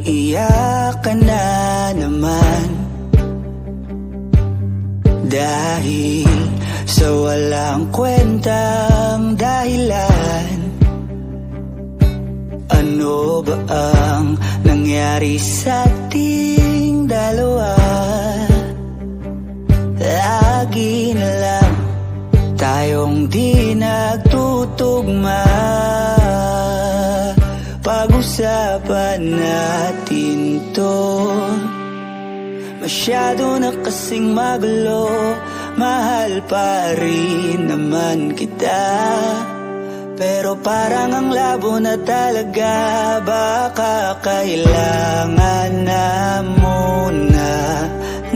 Iyak ka na naman dahil sa walang kwentang dahilan. Ano ba ang nangyari sa ating dalawa? Lagi na lang tayong di nagtutugma. Pag-usapan natin to. Masyado na kasing magulo, mahal pa rin naman kita. Pero parang ang labo na talaga, baka kailangan na muna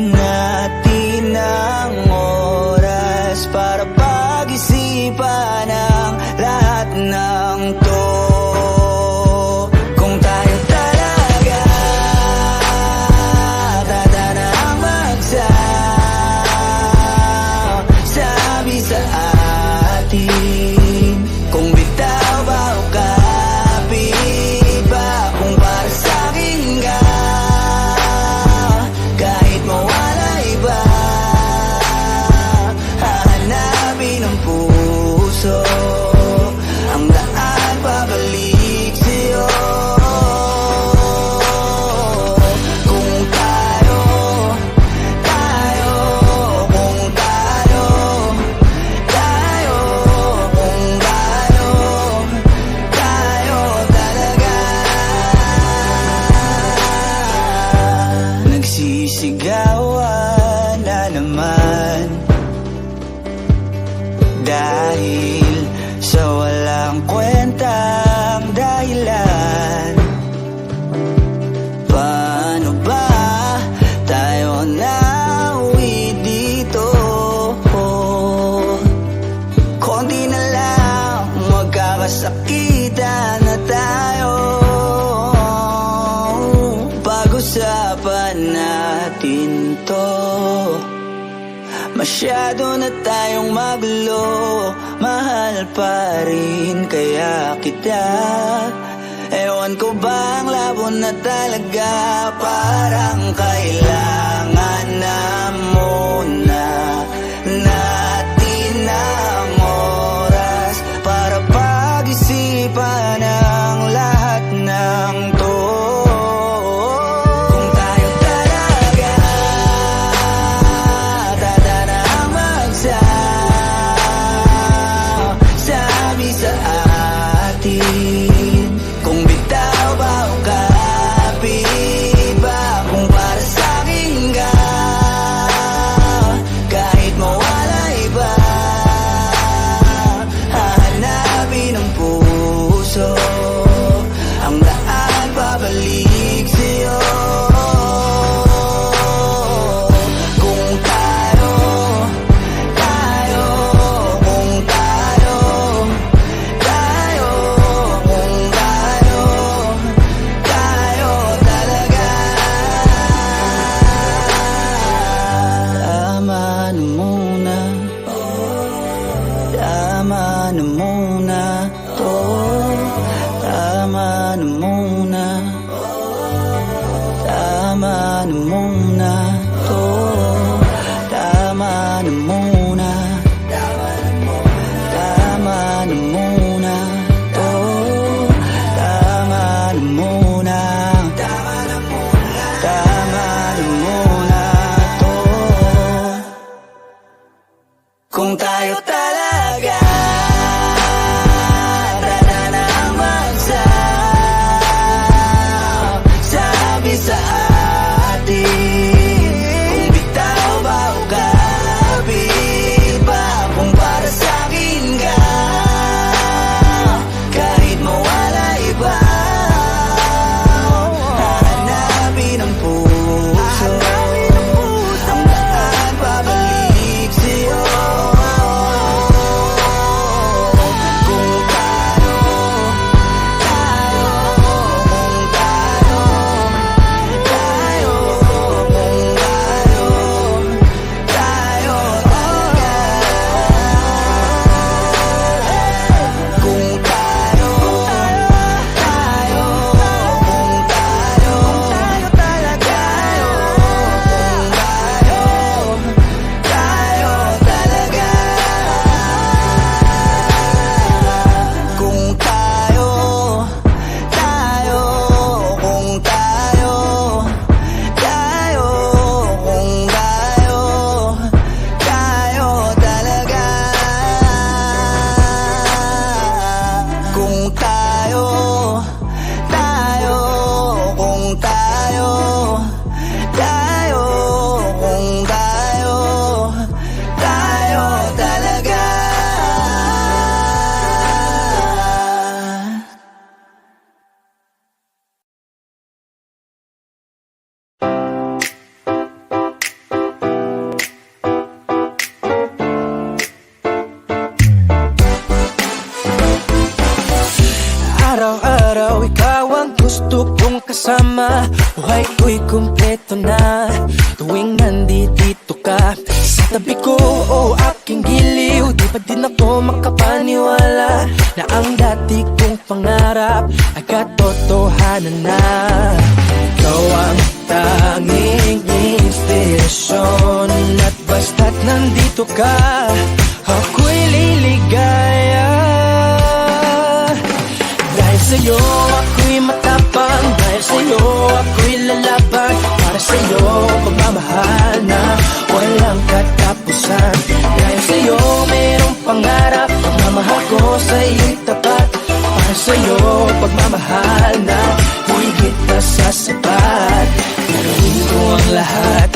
natin ang oras para pag-isipan ang lahat ng to. Nagsisigawan na naman dahil sa walang kwentang dahilan. Paano ba tayo nauwi dito? Konti na lang magkakasakitan na tayo. Pag-usapan natin to. Masyado na tayong magulo, mahal pa rin kaya kita. Ewan ko ba ang labo na talaga, parang kailangan na muna natin ang oras para pag-isipan ang lahat ng to. Tama na muna to. Tama na muna. Tama na muna to. Tama na muna. Tama na muna to. Tama na muna. Tama na muna to. Kung tayo talaga sa atin, kung bitaw ba o kapit ba, kung para sa'kin ka, kahit mawala iba, hahanapin ang puso, ang daan pabalik sa'yo. kasama, buhay ko'y kumpleto na. Tuwing nandito ka sa tabi ko, o aking giliw, di pa din ako makapaniwala na ang dati kong pangarap ay katotohanan na. Ikaw ang tanging inspirasyon, at basta't nandito ka, ako'y liligaya. Dahil sa'yo ako'y matapang, dahil sa'yo ako'y lalaban, para sa'yo pagmamahal na walang katapusan. Dahil sa'yo mayroong pangarap, pagmamahal ko sa'yo'y tapat, para sa'yo pagmamahal na higit pa sa sapat. Gagawin ko ang lahat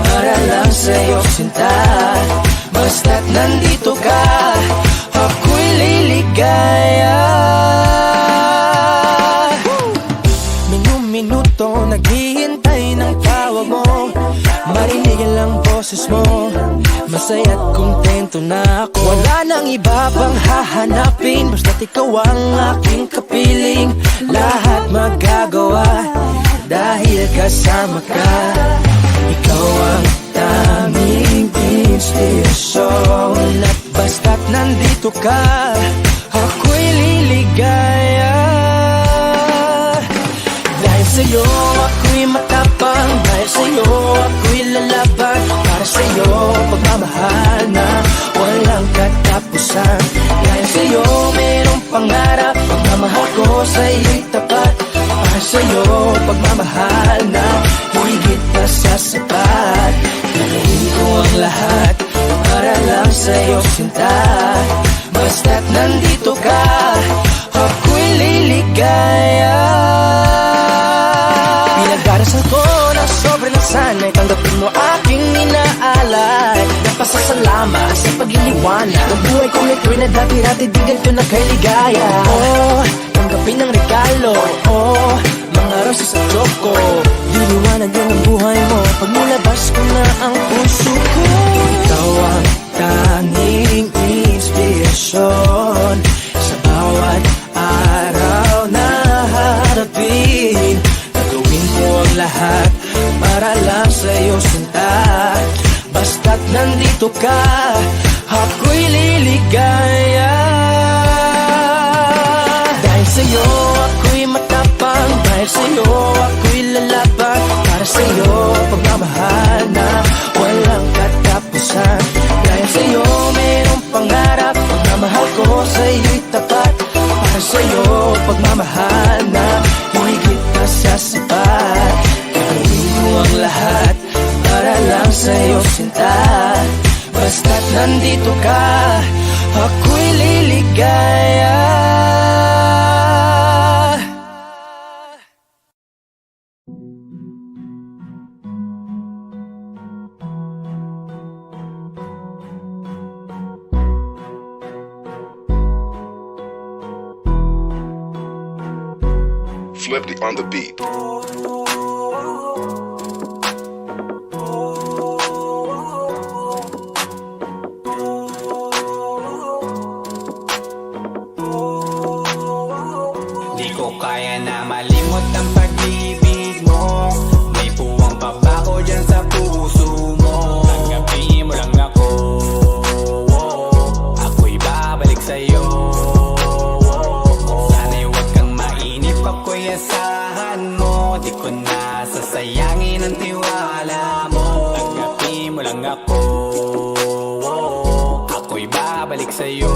para lang sa'yo sinta, basta't nandito ka, ako'y liligaya. Minuto naghihintay ng tawag mo, marinig ang boses mo, masaya't kontento na ako. Wala nang iba pang hahanapin, basta't ikaw ang aking kapiling. Lahat magagawa dahil kasama ka. Ikaw ang tanging inspirasyon, at basta't nandito ka, ako'y liligaya. Dahil sa'yo ako'y matapang, dahil sa'yo ako'y lalaban, para sa'yo pagmamahal na walang katapusan. Dahil sa'yo mayroong pangarap, pagmamahal ko sa'yo'y tapat, para sa'yo pagmamahal na higit pa sa sapat. Gagawin ko ang lahat para lang sa'yo sinta, basta't nandito ka, ako'y liligaya. Pinagdarasal ko na sobrang nasanay, tanggapin mo aking inaalay. Napasasalamat sa pagliliwanag ng buhay kong ito'y na dati-dati di ganito na kay ligaya. Oh, tanggapin ang regalo, oh, mga rosas at choco. Diliwanag din ang buhay mo pag nilabas ko na ang puso ko. Ikaw ang tanging inspirasyon sa bawat araw na harapin. Gagawin ko ang lahat para lang sa'yo sinta, basta't nandito ka, ako'y liligaya. Dahil sa'yo ako'y matapang, dahil sa'yo ako'y lalaban, para sa'yo pagmamahal na walang katapusan. Dahil sa'yo mayroong pangarap, pagmamahal ko sa'yo'y tapat, para sa'yo pagmamahal na higit pa sa sapat. Gagawin ko ang lahat para lang sa'yo sinta, basta't nandito ka, ako'y liligaya. Flipped on the beat. Di ko kaya na malimot ang pag-ibig mo, may puwang pagbago dyan sa puso mo. Tanggapin mo lang ako, ako'y babalik sa'yo. Sana'y huwag kang mainip, ako'y asahan mo, di ko na sasayangin ang tiwala mo. Tanggapin mo lang ako, ako'y babalik sa'yo.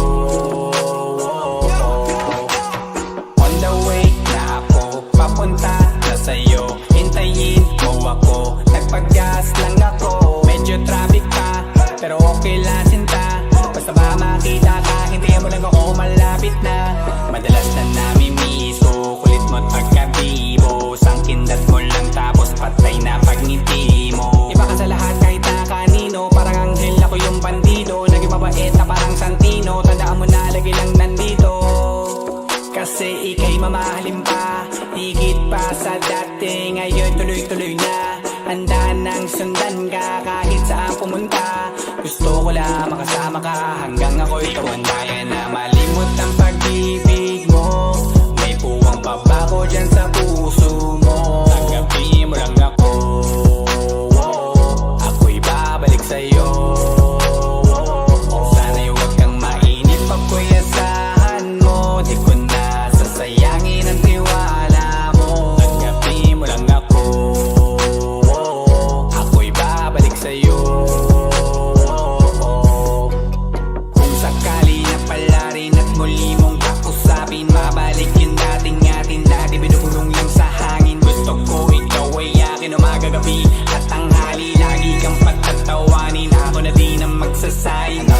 On the way na ako papunta na sa'yo, hintayin mo ako, nagpag-gas lang ako. Medyo traffic pa, pero okay lang sinta, basta ba makita ka, hintayin mo lang ako, malapit na. Madalas na namimiso, kulit mo't pagkabibo, sangkindat mo lang tapos patay na pagngiti mo. Iba ka sa lahat kahit na kanino, parang anghel ako yung bandido, naging mabait na parang Santino, tandaan mo na lagi lang nandito. Kasi ika'y mamahalin pa, higit pa sa dati, ngayon tuloy-tuloy na. Handa nang sundan ka kahit saan pumunta, gusto ko lang makasama ka hanggang ako'y tumanda. Kaya na malimot ang pag-ibig mo, may puwang pabako dyan sa puso mo.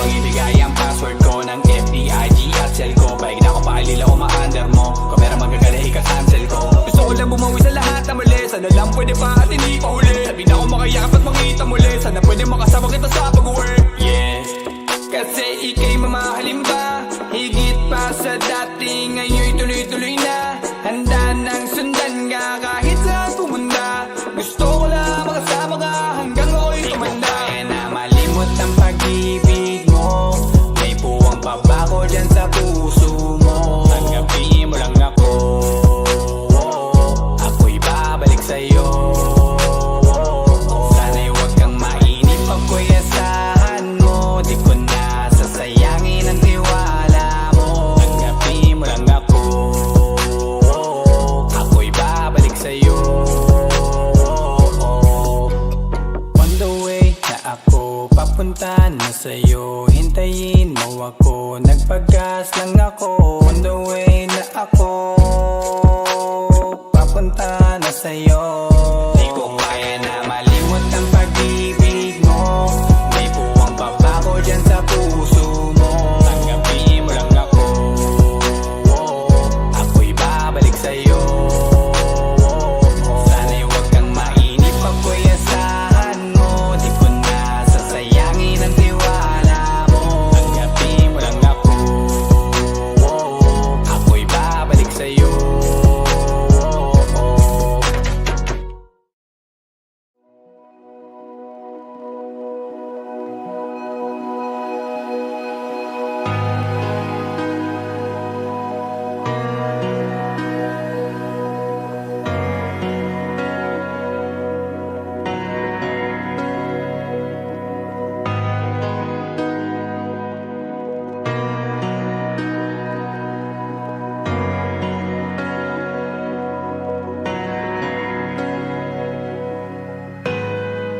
mong ibigay ang password ko ng FBIG at cell ko. Paig na ako paalila ko ma-under mo, kung meron magagala ika-cancel ko. Gusto ko lang bumawi sa lahat na mali, sana lang pwede pa at hindi pa huli. Sabi na ako makayakap at mangita muli, sana pwede makasama kita sa pag-work. Yeah, kasi ika'y mamahalin ba, higit pa sa dati, ngayon'y tuloy-tuloy na. Handa nang sundan ka kahit saan pumunta, gusto ko lang makasama ka hanggang ako'y tumanda. Di ko kaya na malimot ang pag-ibig mo, may puwang pa ba ko dyan sa puso mo? Tanggapin mo lang ako, ako'y babalik sa'yo. Sana'y huwag kang mainip, ako'y asahan mo, di ko na sasayangin ang tiwala mo. Tanggapin mo lang ako, ako'y babalik sa'yo. On the way na ako, papunta na sa'yo, hintayin mo ako, nagpagas lang ako. On the way na ako, papunta na sa'yo. Di ko kaya na malimot ang pag-ibig mo, may puwang pa ba ko dyan sa puso mo? Tanggapin mo lang ako, ako'y babalik sa'yo. Sana'y huwag kang mainip, ako'y asahan mo, di ko na sasayangin ang tiwala mo. Tanggapin mo lang ako, ako'y babalik sa'yo.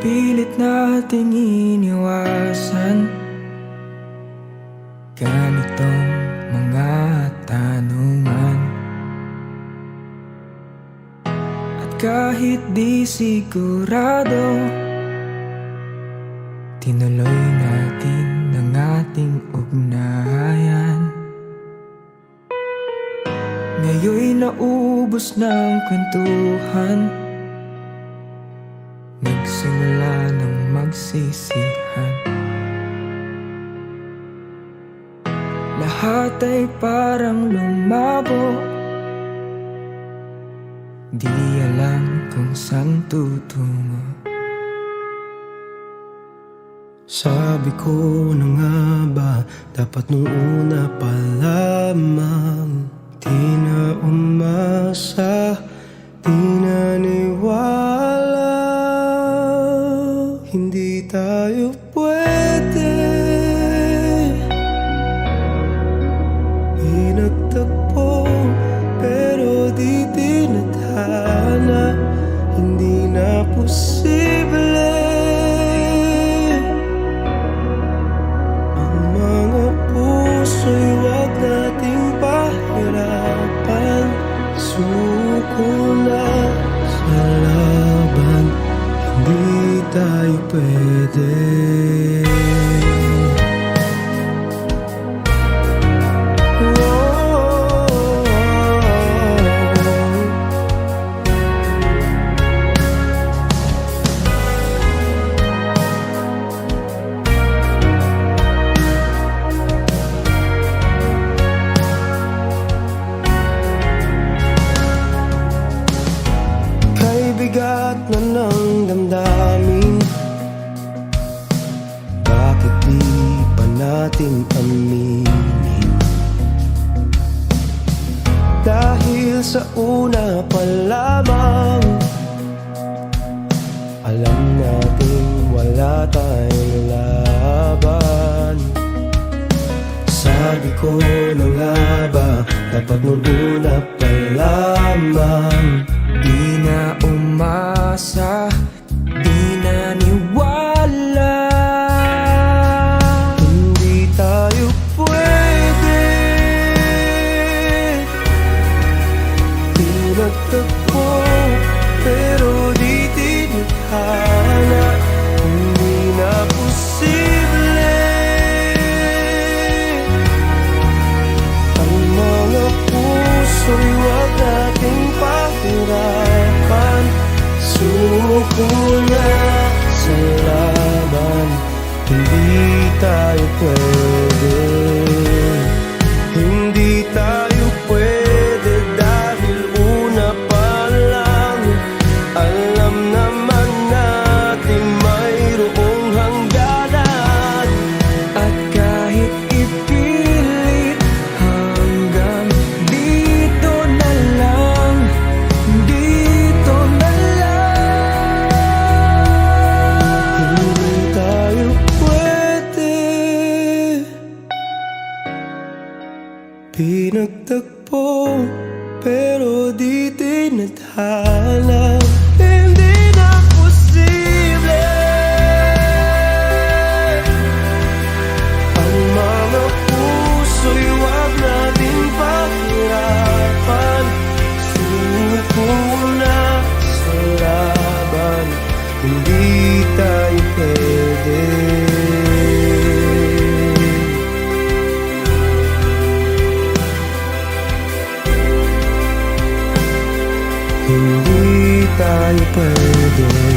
Pilit nating iniwasan ganitong mga tanungan, at kahit di sigurado, tinuloy natin ang ating ugnayan. Ngayon'y naubos ng kwentuhan, nagsimula ng magsisihan. Lahat ay parang lumabo, di alam kung saan tutungo. Sabi ko na nga ba, dapat nung una pa lamang, di na umasa, di naniwala. Hindi tayo pwede, pinagtagpo pero di tinadhana. Hindi na posible ang mga puso'y wag nating pahirapan. Suko na sa laban, hindi tayo pwede. Kay bigat na ng damdamin, bakit di pa natin aminin? Dahil sa una pa lamang, alam natin wala tayong laban. Sabi ko na nga ba, dapat nung una pa lamang, Di na umasa, di naniwala. hindi tayo pwede. Pinagtagpo pero di tinadhana. Hindi na posible tayo pwede. Hindi tayo pwede dahil una pa lang alam naman natin mayroong hangganan. At kahit ipilit hanggang dito na lang, dito na lang. Hindi tayo pwede. Pinagtagpo pero di tinadhana. Hindi na posible ang mga puso'y wag natin paghirapan. Suko na sa laban, hindi tayo pwede. Hindi tayo pwede.